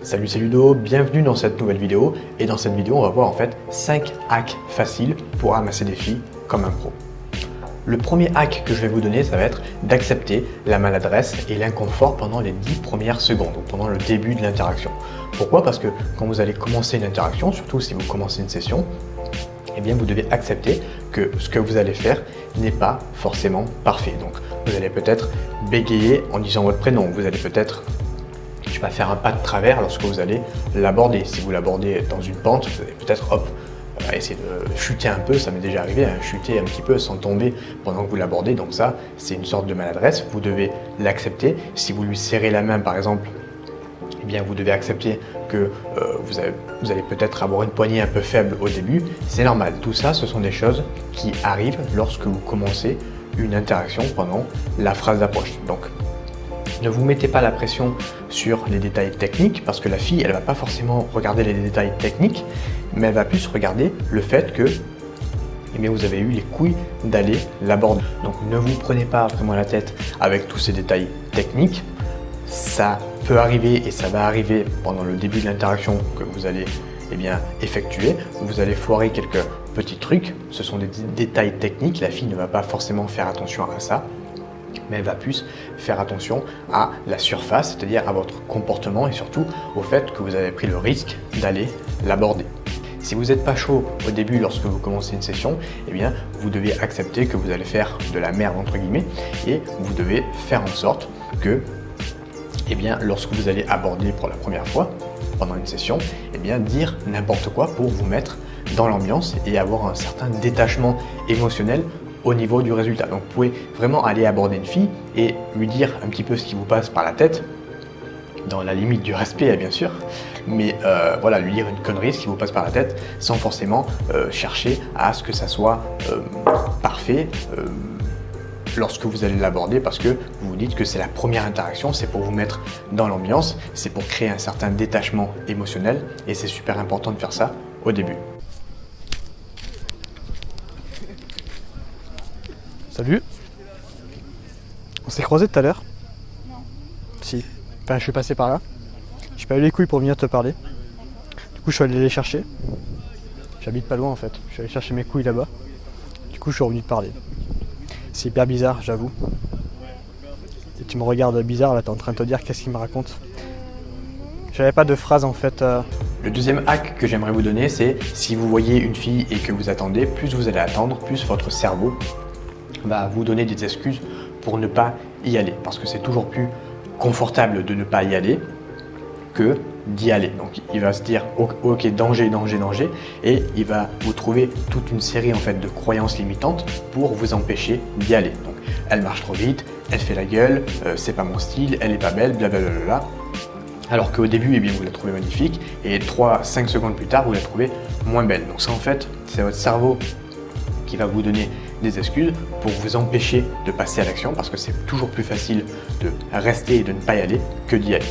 Salut, c'est Ludo, bienvenue dans cette nouvelle vidéo. Et dans cette vidéo, on va voir en fait 5 hacks faciles pour amasser des filles comme un pro. Le premier hack que je vais vous donner, ça va être d'accepter la maladresse et l'inconfort pendant les 10 premières secondes, donc pendant le début de l'interaction. Pourquoi? Parce que quand vous allez commencer une interaction, surtout si vous commencez une session, eh bien vous devez accepter que ce que vous allez faire n'est pas forcément parfait. Donc vous allez peut-être bégayer en disant votre prénom, vous allez peut-être faire un pas de travers lorsque vous allez l'aborder. Si vous l'abordez dans une pente, vous allez peut-être essayer de chuter un peu, ça m'est déjà arrivé, chuter un petit peu sans tomber pendant que vous l'abordez, donc ça c'est une sorte de maladresse, vous devez l'accepter. Si vous lui serrez la main par exemple, eh bien vous devez accepter que vous allez peut-être avoir une poignée un peu faible au début, c'est normal. Tout ça, ce sont des choses qui arrivent lorsque vous commencez une interaction pendant la phase d'approche. Donc ne vous mettez pas la pression sur les détails techniques parce que la fille, elle ne va pas forcément regarder les détails techniques, mais elle va plus regarder le fait que vous avez eu les couilles d'aller l'aborder. Donc ne vous prenez pas vraiment la tête avec tous ces détails techniques. Ça peut arriver et ça va arriver pendant le début de l'interaction que vous allez effectuer. Vous allez foirer quelques petits trucs. Ce sont des détails techniques. La fille ne va pas forcément faire attention à ça, mais elle va plus faire attention à la surface, c'est-à-dire à votre comportement et surtout au fait que vous avez pris le risque d'aller l'aborder. Si vous n'êtes pas chaud au début lorsque vous commencez une session, eh bien vous devez accepter que vous allez faire de la merde entre guillemets et vous devez faire en sorte que lorsque vous allez aborder pour la première fois pendant une session, dire n'importe quoi pour vous mettre dans l'ambiance et avoir un certain détachement émotionnel au niveau du résultat. Donc vous pouvez vraiment aller aborder une fille et lui dire un petit peu ce qui vous passe par la tête, dans la limite du respect bien sûr, mais voilà, lui dire une connerie, ce qui vous passe par la tête, sans forcément chercher à ce que ça soit parfait lorsque vous allez l'aborder, parce que vous vous dites que c'est la première interaction, c'est pour vous mettre dans l'ambiance, c'est pour créer un certain détachement émotionnel et c'est super important de faire ça au début. Salut. On s'est croisés tout à l'heure? Non. Si. Enfin, je suis passé par là. J'ai pas eu les couilles pour venir te parler. Du coup, je suis allé les chercher. J'habite pas loin en fait. Je suis allé chercher mes couilles là-bas. Du coup, je suis revenu te parler. C'est hyper bizarre, j'avoue. Et tu me regardes bizarre là, t'es en train de te dire qu'est-ce qu'il me raconte. J'avais pas de phrase en fait. Le deuxième hack que j'aimerais vous donner, c'est si vous voyez une fille et que vous attendez, plus vous allez attendre, plus votre cerveau va vous donner des excuses pour ne pas y aller, parce que c'est toujours plus confortable de ne pas y aller que d'y aller. Donc il va se dire ok, danger, danger, danger, et il va vous trouver toute une série en fait de croyances limitantes pour vous empêcher d'y aller. Donc elle marche trop vite, elle fait la gueule, c'est pas mon style, elle est pas belle, blablabla. Alors qu'au début, vous la trouvez magnifique et 3-5 secondes plus tard, vous la trouvez moins belle. Donc ça en fait, c'est votre cerveau qui va vous donner des excuses pour vous empêcher de passer à l'action, parce que c'est toujours plus facile de rester et de ne pas y aller que d'y aller.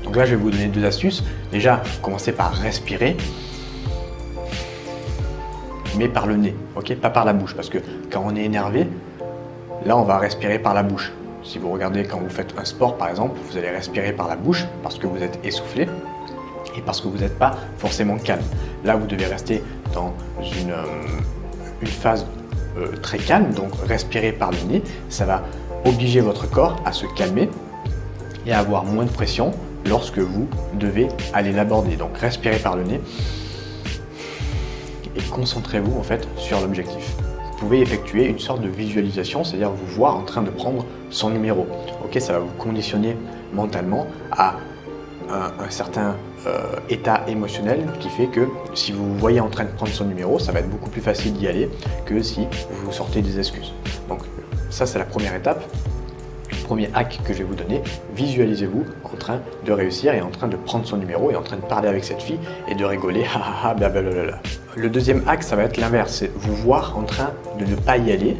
Donc là, je vais vous donner 2 astuces. Déjà, commencez par respirer, mais par le nez, ok, pas par la bouche, parce que quand on est énervé, là, on va respirer par la bouche. Si vous regardez quand vous faites un sport, par exemple, vous allez respirer par la bouche parce que vous êtes essoufflé et parce que vous n'êtes pas forcément calme. Là, vous devez rester dans une phase très calme, donc respirer par le nez, ça va obliger votre corps à se calmer et à avoir moins de pression lorsque vous devez aller l'aborder. Donc respirez par le nez et concentrez-vous en fait sur l'objectif. Vous pouvez effectuer une sorte de visualisation, c'est-à-dire vous voir en train de prendre son numéro. Ok, ça va vous conditionner mentalement à un certain état émotionnel qui fait que si vous vous voyez en train de prendre son numéro, ça va être beaucoup plus facile d'y aller que si vous sortez des excuses. Donc ça, c'est la première étape. Premier hack que je vais vous donner, visualisez-vous en train de réussir et en train de prendre son numéro et en train de parler avec cette fille et de rigoler, ha ha ha, blablabla. Le deuxième hack, ça va être l'inverse, c'est vous voir en train de ne pas y aller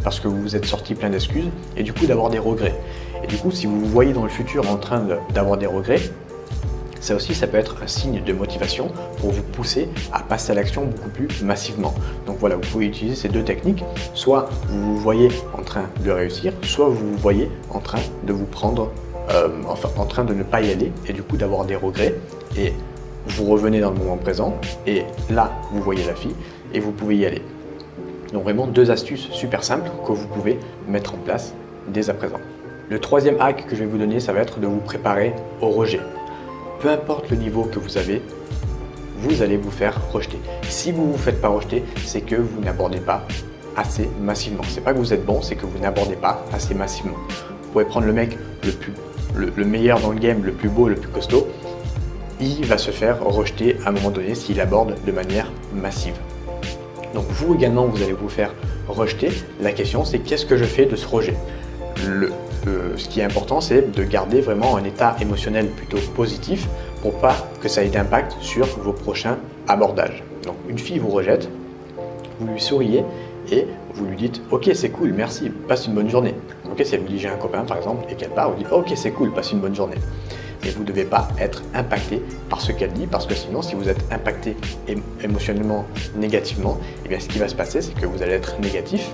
parce que vous vous êtes sorti plein d'excuses et du coup d'avoir des regrets. Et du coup, si vous vous voyez dans le futur en train d'avoir des regrets, ça aussi, ça peut être un signe de motivation pour vous pousser à passer à l'action beaucoup plus massivement. Donc voilà, vous pouvez utiliser ces 2 techniques. Soit vous vous voyez en train de réussir, soit vous vous voyez en train de vous prendre en train de ne pas y aller et du coup d'avoir des regrets. Et vous revenez dans le moment présent et là, vous voyez la fille et vous pouvez y aller. Donc vraiment 2 astuces super simples que vous pouvez mettre en place dès à présent. Le troisième hack que je vais vous donner, ça va être de vous préparer au rejet. Peu importe le niveau que vous avez, vous allez vous faire rejeter. Si vous ne vous faites pas rejeter, c'est que vous n'abordez pas assez massivement. C'est pas que vous êtes bon, c'est que vous n'abordez pas assez massivement. Vous pouvez prendre le mec le meilleur dans le game, le plus beau, le plus costaud. Il va se faire rejeter à un moment donné s'il aborde de manière massive. Donc vous également, vous allez vous faire rejeter. La question, c'est qu'est-ce que je fais de ce rejet? Ce qui est important, c'est de garder vraiment un état émotionnel plutôt positif pour pas que ça ait d'impact sur vos prochains abordages. Donc une fille vous rejette, vous lui souriez et vous lui dites « Ok, c'est cool, merci, passe une bonne journée ». Ok, si elle vous dit « J'ai un copain » par exemple et qu'elle part, vous dites « Ok, c'est cool, passe une bonne journée ». Mais vous ne devez pas être impacté par ce qu'elle dit, parce que sinon, si vous êtes impacté émotionnellement négativement, eh bien, ce qui va se passer, c'est que vous allez être négatif.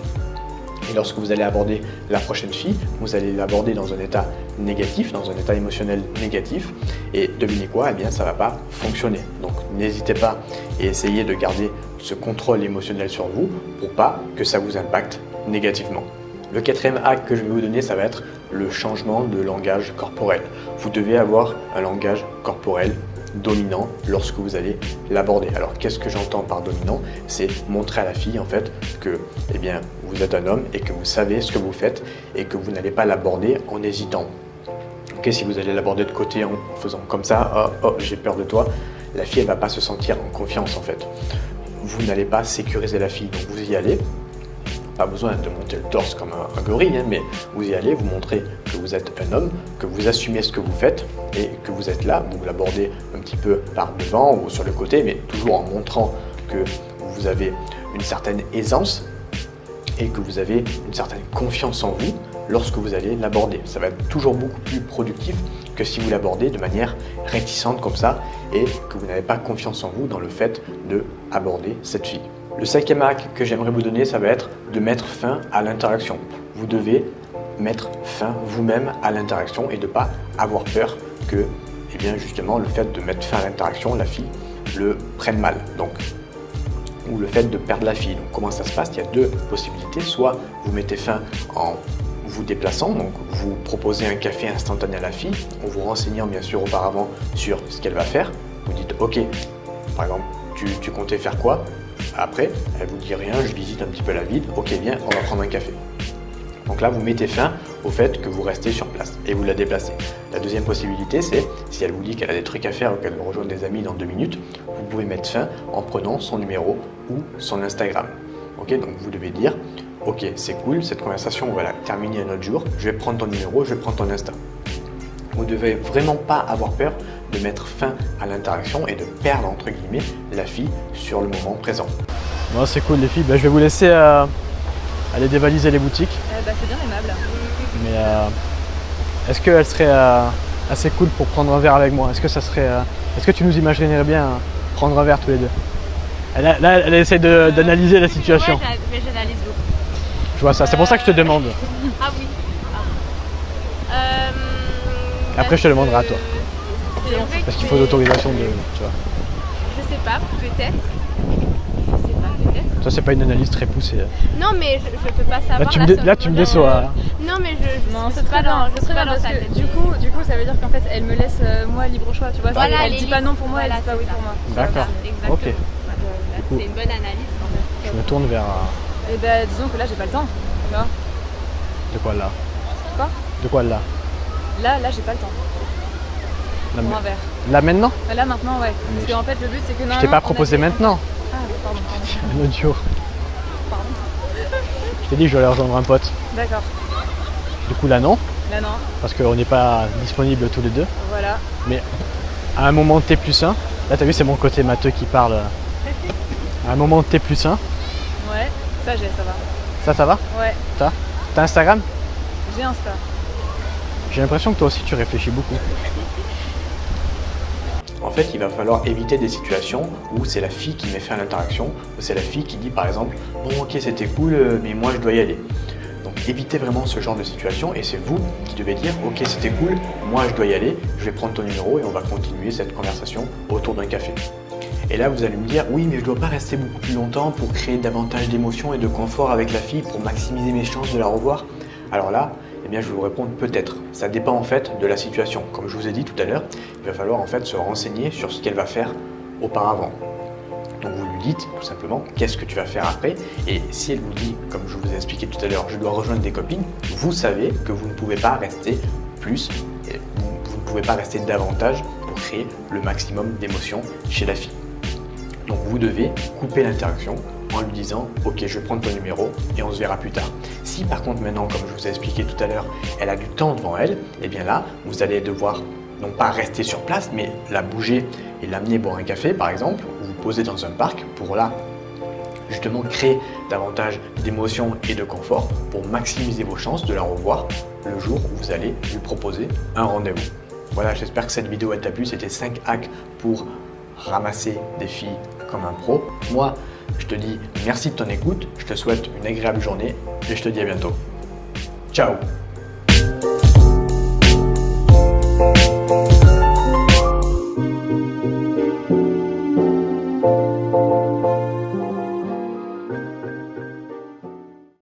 Et lorsque vous allez aborder la prochaine fille, vous allez l'aborder dans un état négatif, dans un état émotionnel négatif. Et devinez quoi? Eh bien, ça ne va pas fonctionner. Donc, n'hésitez pas et essayez de garder ce contrôle émotionnel sur vous pour pas que ça vous impacte négativement. Le quatrième hack que je vais vous donner, ça va être le changement de langage corporel. Vous devez avoir un langage corporel dominant lorsque vous allez l'aborder. Alors qu'est-ce que j'entends par dominant? C'est montrer à la fille en fait que eh bien, vous êtes un homme et que vous savez ce que vous faites et que vous n'allez pas l'aborder en hésitant. Okay, si vous allez l'aborder de côté en faisant comme ça, oh j'ai peur de toi, la fille elle va pas se sentir en confiance en fait. Vous n'allez pas sécuriser la fille, donc vous y allez. Pas besoin de monter le torse comme un gorille, hein, mais vous y allez, vous montrez que vous êtes un homme, que vous assumez ce que vous faites et que vous êtes là, vous l'abordez un petit peu par devant ou sur le côté, mais toujours en montrant que vous avez une certaine aisance et que vous avez une certaine confiance en vous lorsque vous allez l'aborder. Ça va être toujours beaucoup plus productif que si vous l'abordez de manière réticente comme ça et que vous n'avez pas confiance en vous dans le fait d'aborder cette fille. Le cinquième hack que j'aimerais vous donner, ça va être de mettre fin à l'interaction. Vous devez mettre fin vous-même à l'interaction et de ne pas avoir peur que, eh bien justement, le fait de mettre fin à l'interaction, la fille le prenne mal. Donc, ou le fait de perdre la fille. Donc, comment ça se passe? Il y a 2 possibilités. Soit vous mettez fin en vous déplaçant, donc vous proposez un café instantané à la fille, en vous renseignant bien sûr auparavant sur ce qu'elle va faire. Vous dites ok, par exemple, tu comptais faire quoi? Après, elle vous dit rien, je visite un petit peu la ville, ok bien, on va prendre un café. Donc là, vous mettez fin au fait que vous restez sur place et vous la déplacez. La deuxième possibilité, c'est si elle vous dit qu'elle a des trucs à faire ou qu'elle veut rejoindre des amis dans 2 minutes, vous pouvez mettre fin en prenant son numéro ou son Instagram. Ok, donc vous devez dire, ok, c'est cool, cette conversation, on va la terminer un autre jour, je vais prendre ton numéro, je vais prendre ton Insta. Vous ne devez vraiment pas avoir peur de mettre fin à l'interaction et de perdre entre guillemets la fille sur le moment présent. Bon, c'est cool les filles, je vais vous laisser aller dévaliser les boutiques. C'est bien aimable. Mais est-ce qu'elle serait assez cool pour prendre un verre avec moi? Est-ce que tu nous imaginerais bien prendre un verre tous les deux? Elle essaie d'analyser la situation. Ouais, mais j'analyse beaucoup. Je vois ça, c'est pour ça que je te demande. Ah oui. Après je te demanderai à toi. Parce qu'il faut l'autorisation de. Tu vois. Je sais pas, peut-être. Toi c'est pas une analyse très poussée. Non mais je peux pas savoir. Là tu me déçois. Non mais je c'est très bien, je pas dans sa tête. Du coup ça veut dire qu'en fait elle me laisse moi libre choix, tu vois. Voilà, elle dit pas non pour moi, voilà, elle dit pas oui pour moi. D'accord. Exactement. Ok. C'est une bonne analyse quand même. Je me tourne vers. Et ben disons que là j'ai pas le temps. Là. De quoi là? Quoi? De quoi là? Là j'ai pas le temps. Là, Pour un verre. Là maintenant? Là maintenant ouais. Parce qu'en fait le but c'est que je t'ai pas proposé maintenant. Ah pardon. Un autre jour. Pardon. Je t'ai dit que je vais aller rejoindre un pote. D'accord. Du coup là non. Là non. Parce qu'on n'est pas disponibles tous les deux. Voilà. Mais à un moment T+1, là t'as vu c'est mon côté matheux qui parle. À un moment T+1. Ouais, ça va. Ça va? Ouais. T'as Instagram? J'ai Insta. J'ai l'impression que toi aussi tu réfléchis beaucoup. En fait, il va falloir éviter des situations où c'est la fille qui met fin à l'interaction, où c'est la fille qui dit par exemple « Bon ok c'était cool, mais moi je dois y aller ». Donc évitez vraiment ce genre de situation et c'est vous qui devez dire ok c'était cool, moi je dois y aller, je vais prendre ton numéro et on va continuer cette conversation autour d'un café. Et là vous allez me dire oui mais je ne dois pas rester beaucoup plus longtemps pour créer davantage d'émotions et de confort avec la fille pour maximiser mes chances de la revoir. Alors là, eh bien, je vais vous répondre peut-être. Ça dépend en fait de la situation. Comme je vous ai dit tout à l'heure, il va falloir en fait se renseigner sur ce qu'elle va faire auparavant. Donc vous lui dites tout simplement qu'est-ce que tu vas faire après et si elle vous dit, comme je vous ai expliqué tout à l'heure, je dois rejoindre des copines, vous savez que vous ne pouvez pas rester plus, et vous ne pouvez pas rester davantage pour créer le maximum d'émotions chez la fille. Donc vous devez couper l'interaction en lui disant ok je vais prendre ton numéro et on se verra plus tard. Si par contre maintenant comme je vous ai expliqué tout à l'heure elle a du temps devant elle, et bien là vous allez devoir non pas rester sur place mais la bouger et l'amener boire un café par exemple ou vous poser dans un parc pour là justement créer davantage d'émotions et de confort pour maximiser vos chances de la revoir le jour où vous allez lui proposer un rendez-vous. Voilà, j'espère que cette vidéo t'a plu, c'était 5 hacks pour ramasser des filles comme un pro. Moi, je te dis merci de ton écoute, je te souhaite une agréable journée et je te dis à bientôt. Ciao!